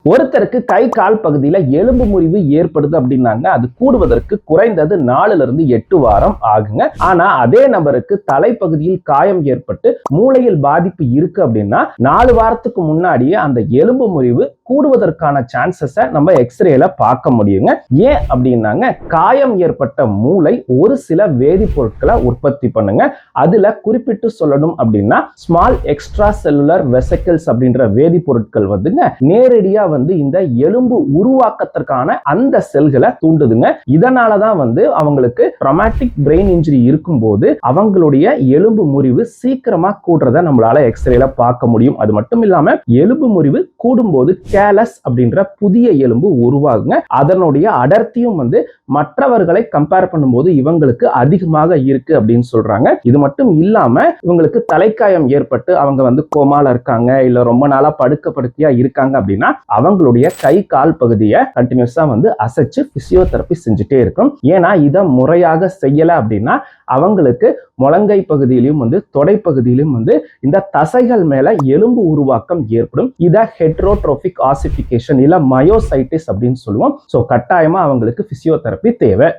ஒருத்தருக்கு கை கால் பகுதியில எலும்பு முறிவு ஏற்படுது அப்படின்னாங்க, அது கூடுவதற்கு குறைந்தது 4ல இருந்து 8 வாரம் ஆகுங்க. ஆனா அதே நபருக்கு தலைப்பகுதியில் காயம் ஏற்பட்டு மூளையில் பாதிப்பு இருக்கு அப்படின்னா 4 வாரத்துக்கு முன்னாடியே அந்த எலும்பு முறிவு கூடுவதற்கான சான்சஸை நம்ம எக்ஸ்ரேல பார்க்க முடியுங்க. ஏன் அப்படின்னாங்க, காயம் ஏற்பட்ட மூளை ஒரு சில வேதிப்பொருட்களை உற்பத்தி பண்ணுங்க. அதுல குறிப்பிட்டு சொல்லணும் அப்படின்னா ஸ்மால் எக்ஸ்ட்ரா செல்லுலர் வெசிக்கிள்ஸ் அப்படின்ற வேதிப்பொருட்கள் வந்துங்க நேரடியா இந்த எலும்பு உருவாக்கத்திற்கான அந்த செல்களை தூண்டுதுங்க. இதனாலதான் அவங்களுக்கு ட்ராமாட்டிக் பிரெயின் இன்ஜுரி இருக்கும்போது அவங்களுடைய எலும்பு முறிவு சீக்கிரமா கூடுறத நம்மளால எக்ஸ்ரேல பார்க்க முடியும். அது மட்டும் இல்லாம எலும்பு முறிவு கூடும்போது கேலஸ் அப்படின்ற புதிய எலும்பு உருவாகுங்க. அதனுடைய அடர்த்தியும் மற்றவர்களை கம்பேர் பண்ணும்போது இவங்களுக்கு அதிகமாக இருக்கு அப்படின்னு சொல்றாங்க. இது மட்டும் இல்லாம இவங்களுக்கு தலைக்காயம் ஏற்பட்டு அவங்க கோமால இருக்காங்க, இல்ல ரொம்ப நாளா படுக்கையா இருக்காங்க அப்படின்னா அவங்களுடைய கை கால் பகுதியை கண்டினியூஸா அசைச்சு பிசியோதெரபி செஞ்சுட்டே இருக்கும். ஏன்னா இதை முறையாக செய்யல அப்படின்னா அவங்களுக்கு முழங்கை பகுதியிலும் தொடை பகுதியிலும் இந்த தசைகள் மேல எலும்பு உருவாக்கம் ஏற்படும். இதை ஹெட்ரோட்ரோபிக் ஆசிபிகேஷன் இல்ல மயோசைட்டிஸ் அப்படின்னு சொல்லுவோம். சோ கட்டாயமா அவங்களுக்கு பிசியோதெரபி தேவை.